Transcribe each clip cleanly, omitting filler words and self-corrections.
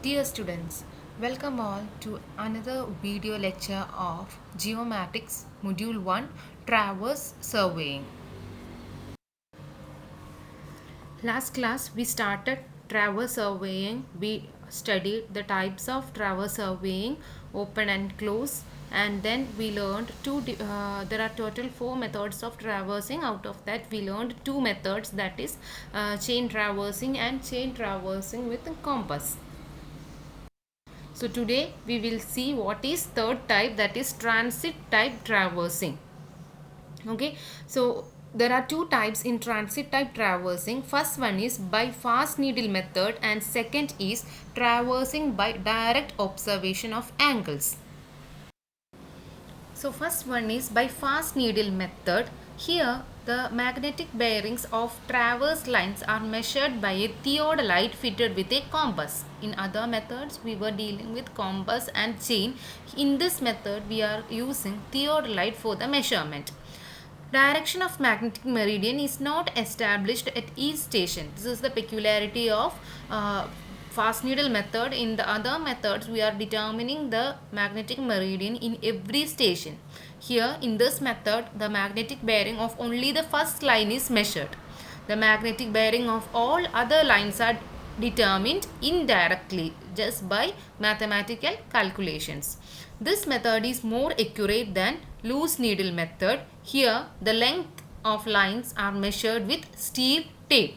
Dear students, welcome all to another video lecture of Geomatics Module 1 Traverse Surveying. Last class we started traverse surveying. We studied the types of traverse surveying, open and close, and then we learned there are total 4 methods of traversing. Out of that we learned 2 methods, that is chain traversing and chain traversing with compass. So today we will see what is third type, that is transit type traversing. Okay, so there are two types in transit type traversing. First one is by fast needle method and second is traversing by direct observation of angles. So first one is by fast needle method. Here the magnetic bearings of traverse lines are measured by a theodolite fitted with a compass. In other methods we were dealing with compass and chain. In this method we are using theodolite for the measurement. Direction of magnetic meridian is not established at each station. This is the peculiarity of fast needle method. In the other methods we are determining the magnetic meridian in every station. Here in this method the magnetic bearing of only the first line is measured. The magnetic bearing of all other lines are determined indirectly just by mathematical calculations. This method is more accurate than loose needle method. Here the length of lines are measured with steel tape.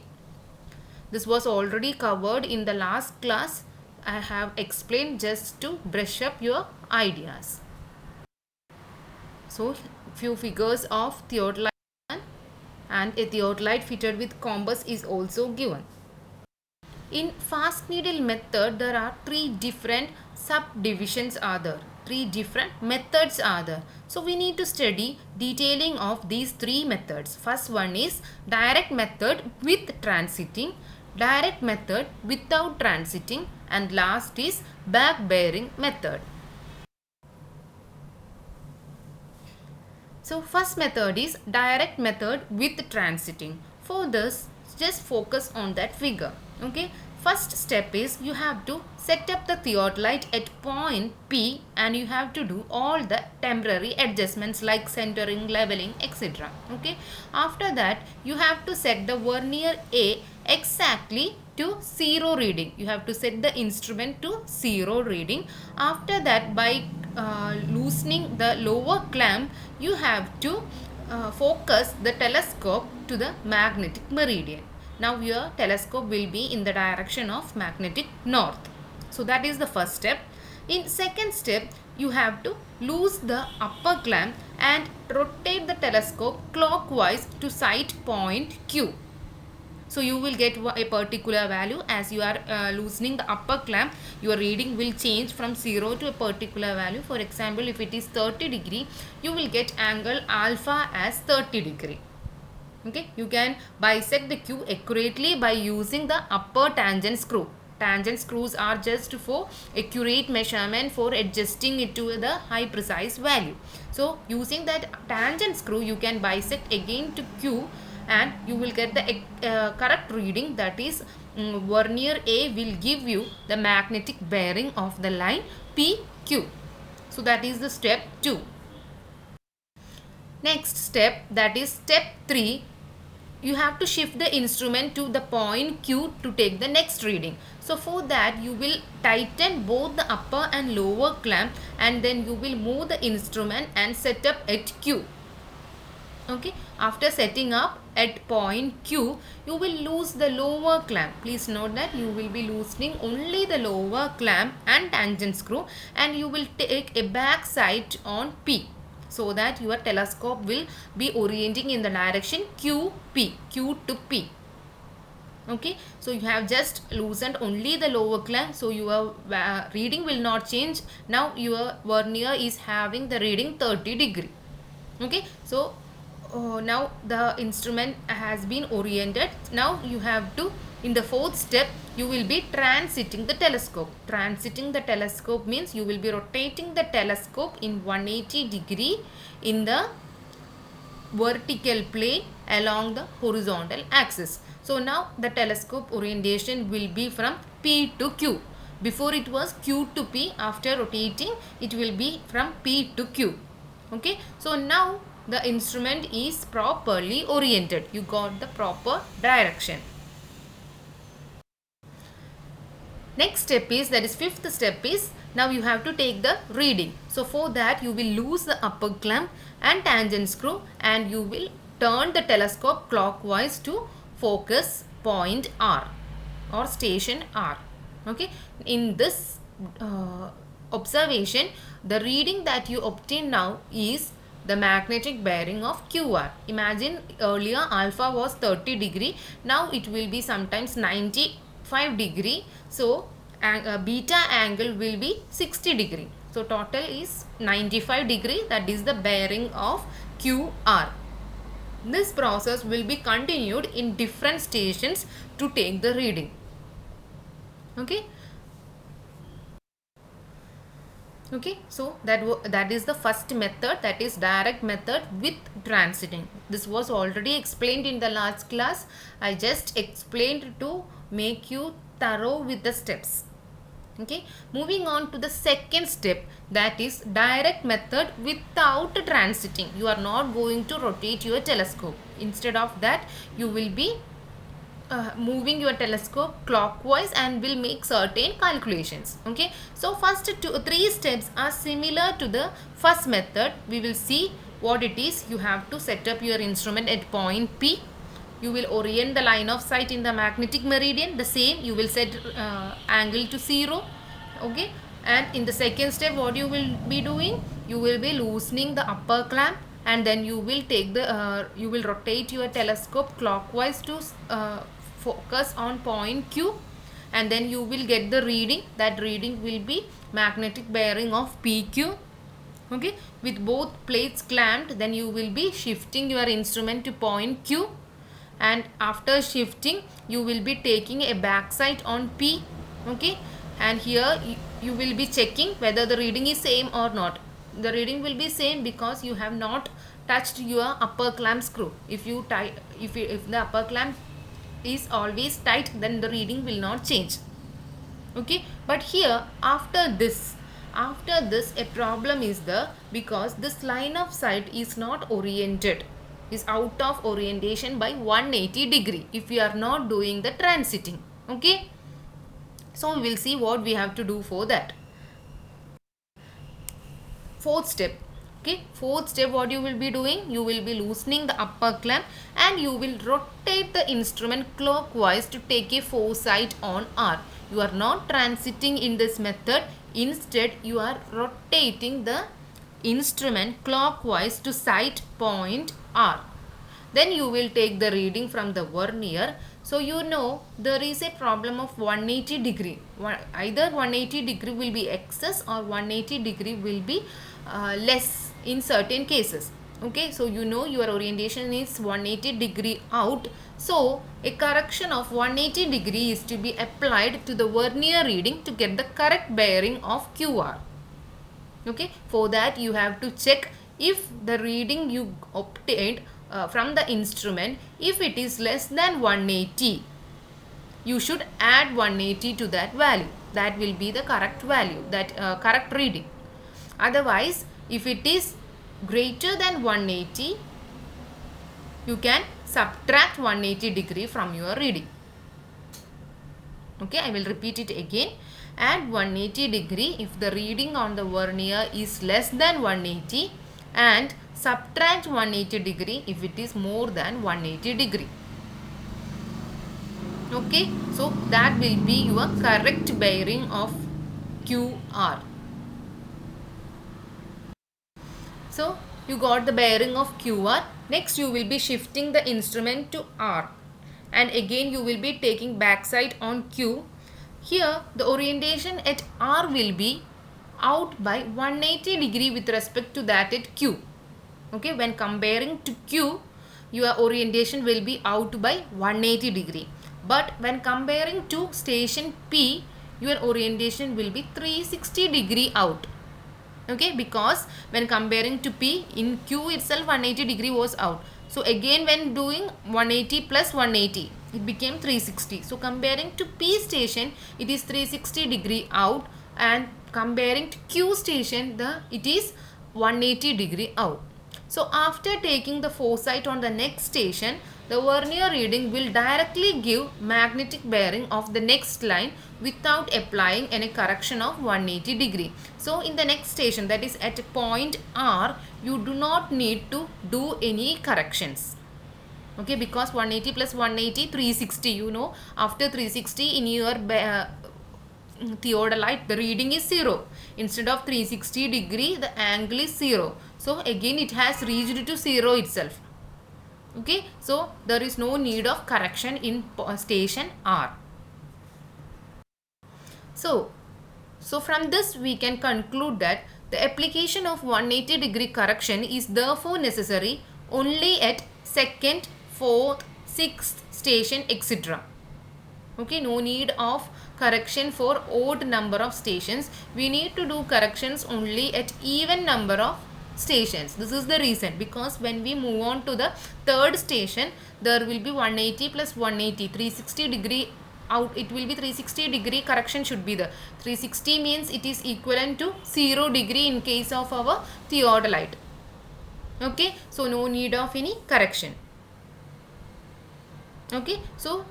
This was already covered in the last class. I have explained just to brush up your ideas. So few figures of theodolite and a theodolite fitted with compass is also given. In fast needle method there are three different subdivisions are there. Three different methods are there. So we need to study detailing of these three methods. First one is direct method with transiting, direct method without transiting, and last is back bearing method. So first method is direct method with transiting. For this just focus on that figure. Okay, first step is you have to set up the theodolite at point P and you have to do all the temporary adjustments like centering, leveling, etc. Okay, after that you have to set the vernier A exactly to 0 reading. You have to set the instrument to 0 reading. After that by loosening the lower clamp you have to focus the telescope to the magnetic meridian. Now your telescope will be in the direction of magnetic north. So that is the first step. In second step you have to loose the upper clamp and rotate the telescope clockwise to sight point Q. So you will get a particular value. As you are loosening the upper clamp, your reading will change from 0 to a particular value. For example, if it is 30 degree, you will get angle alpha as 30 degree. Okay, you can bisect the Q accurately by using the upper tangent screw. Tangent screws are just for accurate measurement, for adjusting it to the high precise value. So using that tangent screw you can bisect again to Q and you will get the correct reading, that is vernier A will give you the magnetic bearing of the line PQ. So that is the step 2. Next step, that is step 3, you have to shift the instrument to the point Q to take the next reading. So for that you will tighten both the upper and lower clamp and then you will move the instrument and set up at Q. Okay, after setting up at point Q you will loose the lower clamp. Please note that you will be loosening only the lower clamp and tangent screw and you will take a back sight on P, so that your telescope will be orienting in the direction QP, Q to P. Okay, so you have just loosened only the lower clamp, so your reading will not change. Now your vernier is having the reading 30 degree. Okay, so now the instrument has been oriented. Now you have to, in the fourth step, you will be transiting the telescope. Transiting the telescope means you will be rotating the telescope in 180 degree in the vertical plane along the horizontal axis. So now the telescope orientation will be from P to Q. Before it was Q to P. After rotating, it will be from P to Q. Okay, so now the instrument is properly oriented. You got the proper direction. Next step is, that is fifth step is, now you have to take the reading. So for that you will lose the upper clamp and tangent screw, and you will turn the telescope clockwise to focus point R or station R. Okay, in this observation, the reading that you obtain now is the magnetic bearing of QR. Imagine earlier alpha was 30 degree, now it will be sometimes 95 degree. So beta angle will be 60 degree. So total is 95 degree, that is the bearing of QR. This process will be continued in different stations to take the reading. Okay. Okay, so that is the first method, that is direct method with transiting. This was already explained in the last class. I just explained to make you thorough with the steps. Okay, moving on to the second step, that is direct method without transiting. You are not going to rotate your telescope. Instead of that, you will be moving your telescope clockwise and will make certain calculations. Okay, so first three steps are similar to the first method. We will see what it is. You have to set up your instrument at point P. You will orient the line of sight in the magnetic meridian. The same, you will set angle to 0. Okay, and in the second step, what you will be doing, you will be loosening the upper clamp, and then you will take the you will rotate your telescope clockwise to focus on point Q, and then you will get the reading. That reading will be magnetic bearing of PQ. Okay, with both plates clamped, then you will be shifting your instrument to point Q, and after shifting you will be taking a back sight on P. Okay, and here you will be checking whether the reading is same or not. The reading will be same because you have not touched your upper clamp screw. If you tie, if the upper clamp is always tight, then the reading will not change. Okay, but here after this a problem is there, because this line of sight is not oriented, is out of orientation by 180 degree if we are not doing the transiting. Okay, so we will see what we have to do for that. Fourth step. Okay, fourth step, what you will be doing, you will be loosening the upper clamp and you will rotate the instrument clockwise to take a foresight on R. You are not transiting in this method. Instead, you are rotating the instrument clockwise to sight point R. Then you will take the reading from the vernier. So you know there is a problem of 180 degree. Either 180 degree will be excess or 180 degree will be less in certain cases. Okay, so you know your orientation is 180 degree out. So a correction of 180 degree is to be applied to the vernier reading to get the correct bearing of QR. Okay, for that you have to check if the reading you obtained from the instrument, if it is less than 180, you should add 180 to that value. That will be the correct value, that correct reading. Otherwise, if it is greater than 180, you can subtract 180 degree from your reading. Okay, I will repeat it again. Add 180 degree if the reading on the vernier is less than 180, and subtract 180 degree if it is more than 180 degree. Okay, so that will be your correct bearing of QR. So you got the bearing of QR. Next you will be shifting the instrument to R, and again you will be taking backside on Q. Here the orientation at R will be out by 180 degree with respect to that at Q. Okay, when comparing to Q, your orientation will be out by 180 degree. But when comparing to station P, your orientation will be 360 degree out. Okay, because when comparing to P, in Q itself 180 degree was out. So again when doing 180 plus 180, it became 360. So comparing to P station, it is 360 degree out, and comparing to Q station, it is 180 degree out. So after taking the foresight on the next station, the vernier reading will directly give magnetic bearing of the next line without applying any correction of 180 degree. So in the next station, that is at point R, you do not need to do any corrections. Okay, because 180 plus 180, 360, you know, after 360 in your theodolite, the reading is 0. Instead of 360 degree, the angle is 0. So again it has reached to 0 itself. Okay, so there is no need of correction in station R. So from this we can conclude that the application of 180 degree correction is therefore necessary only at second, fourth, sixth station, etc. Okay, no need of correction for odd number of stations. We need to do corrections only at even number of stations. This is the reason, because when we move on to the third station, there will be 180 plus 180, 360 degree out. It will be 360 degree correction should be there. 360 means it is equivalent to 0 degree in case of our theodolite. Okay, so no need of any correction. Okay, so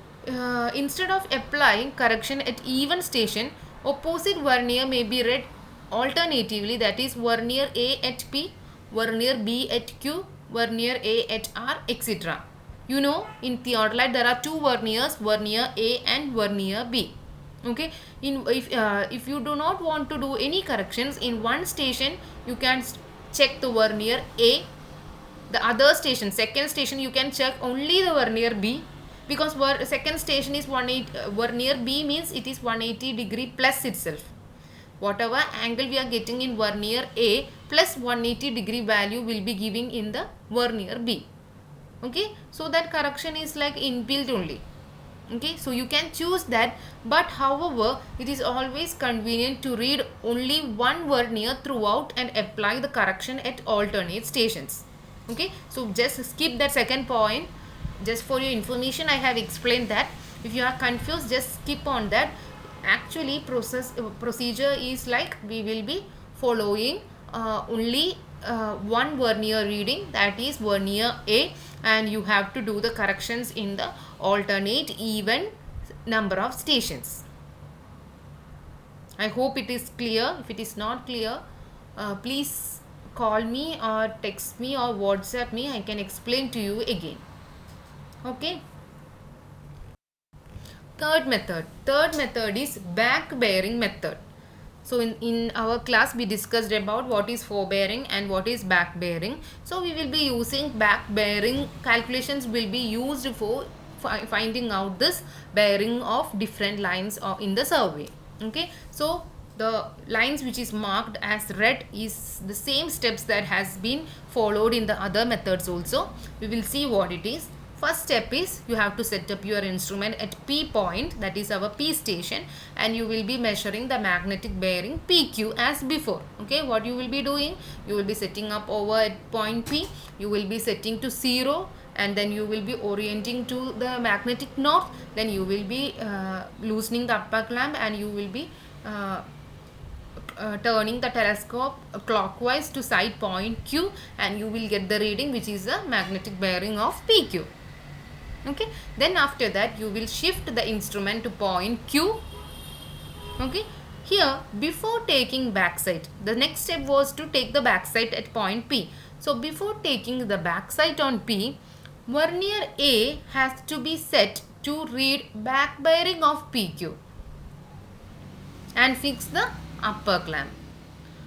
instead of applying correction at even station, opposite vernier may be read alternatively, that is vernier A at P, vernier B at Q, vernier A at R, etc. You know, in theodolite there are two verniers, vernier A and vernier B. Okay, if you do not want to do any corrections in one station, you can check the vernier A. The other station, second station, you can check only the vernier B, because second station is 180, vernier B means it is 180 degree plus itself. Whatever angle we are getting in vernier A plus 180 degree value will be giving in the vernier B. Okay, so that correction is like inbuilt only. Okay, so you can choose that, but however it is always convenient to read only one vernier throughout and apply the correction at alternate stations. Okay, so just skip that second point. Just for your information, I have explained that. If you are confused, just skip on that. Actually procedure is like we will be following only one vernier reading, that is vernier A, and you have to do the corrections in the alternate even number of stations. I hope it is clear. If it is not clear, please call me or text me or WhatsApp me. I can explain to you again. Okay. Third method is back bearing method. So in our class we discussed about what is forebearing and what is back bearing. So we will be using back bearing. Calculations will be used for finding out this bearing of different lines in the survey. Okay, so the lines which is marked as red is the same steps that has been followed in the other methods also. We will see what it is. First step is you have to set up your instrument at P point, that is our P station, and you will be measuring the magnetic bearing PQ as before. Okay, what you will be doing, you will be setting up over at point P, you will be setting to 0, and then you will be orienting to the magnetic north, then you will be loosening the upper clamp, and you will be turning the telescope clockwise to side point Q, and you will get the reading which is the magnetic bearing of PQ. Okay, then after that you will shift the instrument to point Q. Okay, here before taking backside, the next step was to take the backside at point P. So before taking the backside on P, vernier A has to be set to read back bearing of PQ and fix the upper clamp.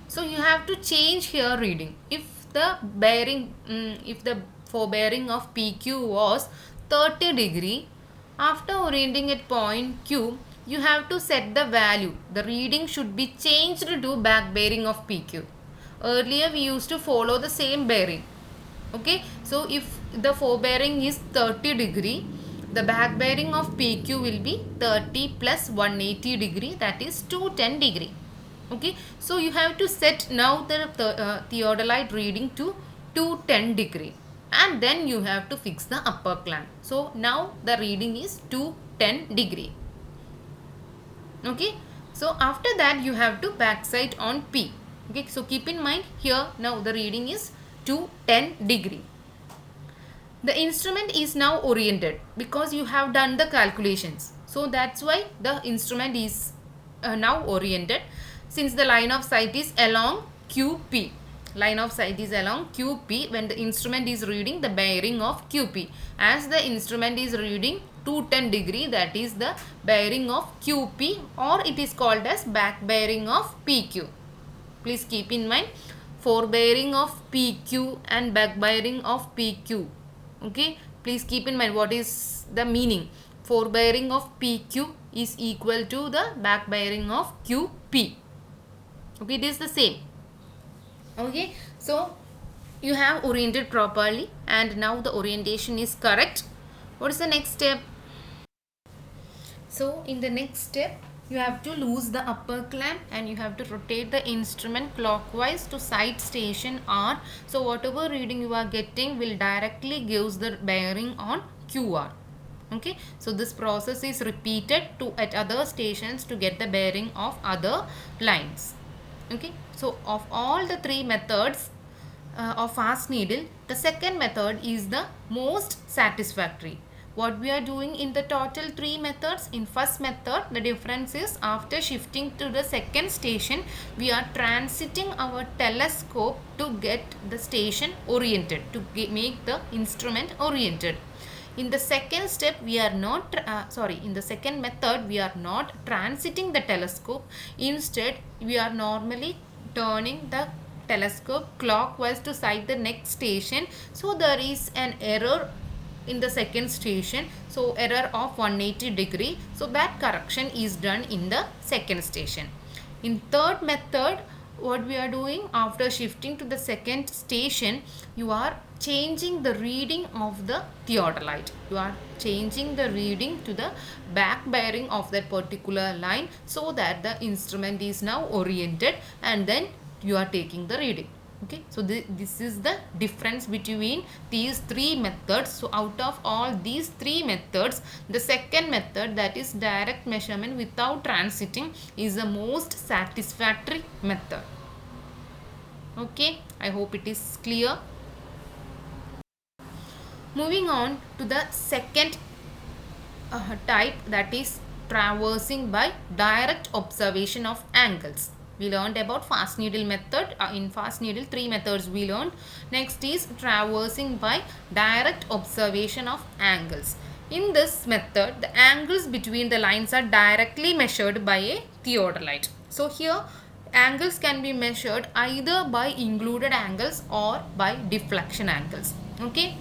So you have to change here reading. If the bearing, if the forebearing of PQ was 30 degree, after orienting at point Q, you have to set the value. The reading should be changed to back bearing of PQ. Earlier we used to follow the same bearing. Okay, so if the forebearing is 30 degree, the back bearing of PQ will be 30 plus 180 degree, that is 210 degree. Okay, so you have to set now the theodolite reading to 210 degree, and then you have to fix the upper clamp. So now the reading is 210 degree. Okay, so after that you have to backside on P. Okay, so keep in mind here now the reading is 210 degree. The instrument is now oriented because you have done the calculations. So that's why the instrument is now oriented, since the line of sight is along QP. Line of sight is along QP when the instrument is reading the bearing of QP. As the instrument is reading 210 degree, that is the bearing of QP, or it is called as back bearing of PQ. Please keep in mind, forebearing of PQ and back bearing of PQ. Okay, please keep in mind what is the meaning. Forebearing of PQ is equal to the back bearing of QP. Okay, it is the same. Okay, so you have oriented properly and now the orientation is correct. What is the next step? So in the next step, you have to loose the upper clamp and you have to rotate the instrument clockwise to side station R. So whatever reading you are getting will directly gives the bearing on QR. Okay, so this process is repeated at other stations to get the bearing of other lines. Okay, so of all the three methods of fast needle, the second method is the most satisfactory. What we are doing in the total three methods, in first method the difference is after shifting to the second station we are transiting our telescope to get the station oriented, to make the instrument oriented. In the second step we are not in the second method we are not transiting the telescope. Instead we are normally turning the telescope clockwise to sight the next station. So there is an error in the second station, so error of 180 degree. So that correction is done in the second station. In third method, what we are doing, after shifting to the second station, you are changing the reading of the theodolite. You are changing the reading to the back bearing of that particular line, so that the instrument is now oriented and then you are taking the reading. Okay, so this is the difference between these three methods. So out of all these three methods, the second method, that is direct measurement without transiting, is the most satisfactory method. Okay, I hope it is clear. Moving on to the second type, that is traversing by direct observation of angles. We learned about fast needle method. In fast needle, three methods we learned. Next is traversing by direct observation of angles. In this method, the angles between the lines are directly measured by a theodolite. So here angles can be measured either by included angles or by deflection angles. Okay.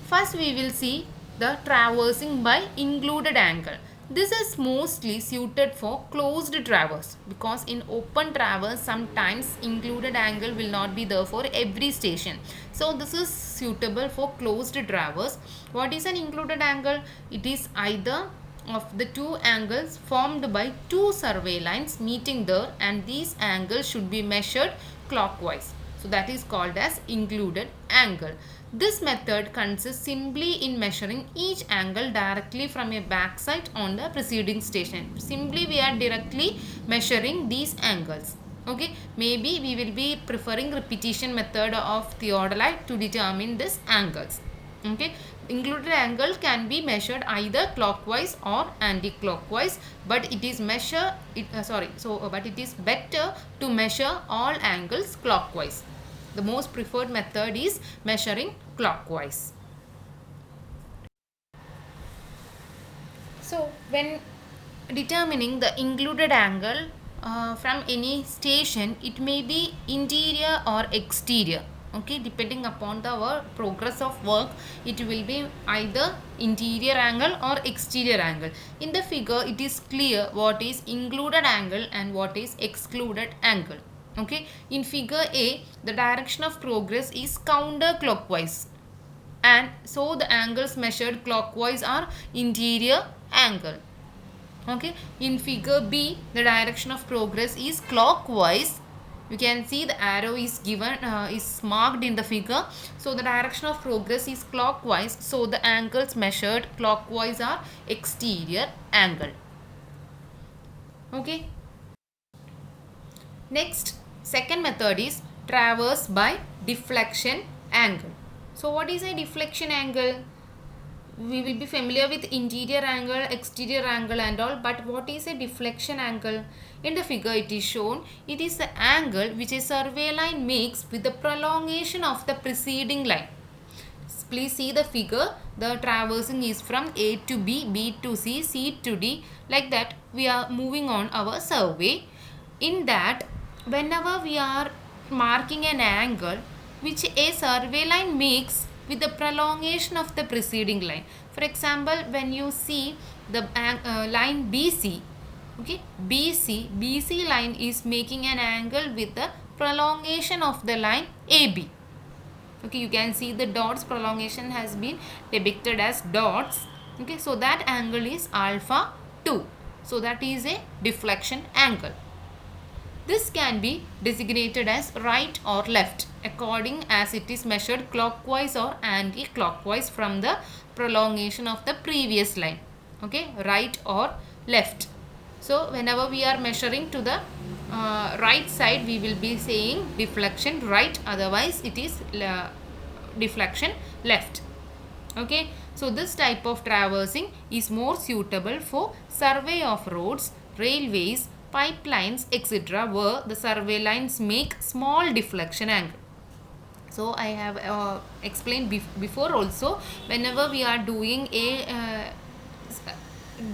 First we will see the traversing by included angle. This is mostly suited for closed traverse, because in open traverse sometimes included angle will not be there for every station. So this is suitable for closed traverse. What is an included angle? It is either of the two angles formed by two survey lines meeting there, and these angles should be measured clockwise. So that is called as included angle. This method consists simply in measuring each angle directly from a backside on the preceding station. Simply we are directly measuring these angles. Okay, maybe we will be preferring repetition method of theodolite to determine these angles. Okay, included angle can be measured either clockwise or anti-clockwise, but it is but it is better to measure all angles clockwise. The most preferred method is measuring clockwise. So when determining the included angle from any station, it may be interior or exterior. Okay, depending upon our progress of work, it will be either interior angle or exterior angle. In the figure, it is clear what is included angle and what is excluded angle. Okay, in figure A, the direction of progress is counterclockwise, and so the angles measured clockwise are interior angle. Okay, in figure B, the direction of progress is clockwise, You can see the arrow is given, is marked in the figure. So the direction of progress is clockwise. So the angles measured clockwise are exterior angle. Okay. Next, second method is traverse by deflection angle. So what is a deflection angle? We will be familiar with interior angle, exterior angle and all, but what is a deflection angle? In the figure it is shown, it is the angle which a survey line makes with the prolongation of the preceding line. Please see the figure. The traversing is from A to B, B to C, C to D. Like that we are moving on our survey. In that, whenever we are marking an angle which a survey line makes with the prolongation of the preceding line. For example, when you see the line BC, okay, BC line is making an angle with the prolongation of the line AB. Okay, you can see the dots prolongation has been depicted as dots. Okay, so that angle is alpha 2. So that is a deflection angle. This can be designated as right or left according as it is measured clockwise or anti-clockwise from the prolongation of the previous line. Okay, right or left. So whenever we are measuring to the right side, we will be saying deflection right, otherwise it is deflection left. Okay, so this type of traversing is more suitable for survey of roads, railways, pipelines, etc., where the survey lines make small deflection angle. So I have explained before also, whenever we are doing a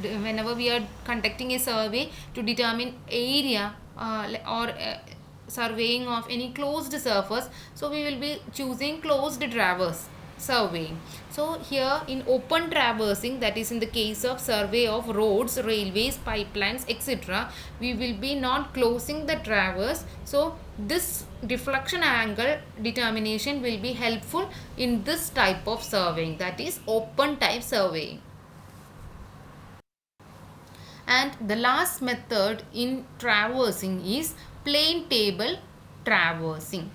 whenever we are conducting a survey to determine area or surveying of any closed surface, so we will be choosing closed traverse surveying. So here in open traversing, that is in the case of survey of roads, railways, pipelines, etc., we will be not closing the traverse. So this deflection angle determination will be helpful in this type of surveying, that is open type surveying. And the last method in traversing is plane table traversing.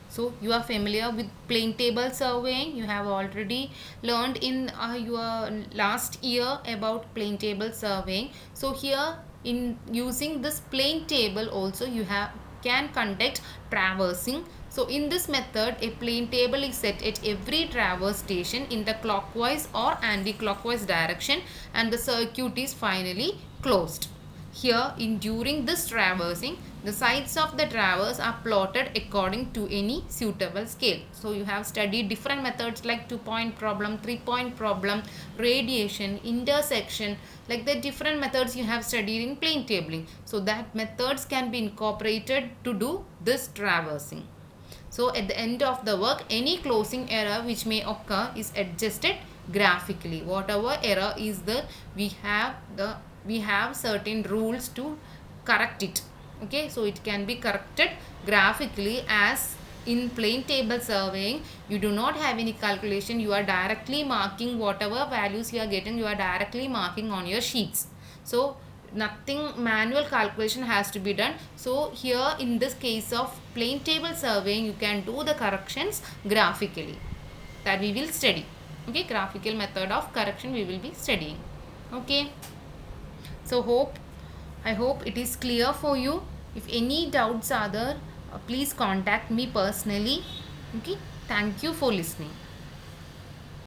So you are familiar with plane table surveying. You have already learned in your last year about plane table surveying. So here in using this plane table also you can conduct traversing. So in this method, a plane table is set at every traverse station in the clockwise or anti-clockwise direction and the circuit is finally closed. Here during this traversing, the sides of the traverse are plotted according to any suitable scale. So you have studied different methods like 2-point problem, 3-point problem, radiation, intersection, like the different methods you have studied in plane tabling. So that methods can be incorporated to do this traversing. So at the end of the work, any closing error which may occur is adjusted graphically. Whatever error is there, we have certain rules to correct it. Okay, so it can be corrected graphically, as in plane table surveying you do not have any calculation, you are directly marking whatever values you are getting, you are directly marking on your sheets. So nothing manual calculation has to be done. So here in this case of plane table surveying, you can do the corrections graphically, that we will study. Okay, graphical method of correction we will be studying. Okay, so I hope it is clear for you. If any doubts are there, please contact me personally. Okay, thank you for listening.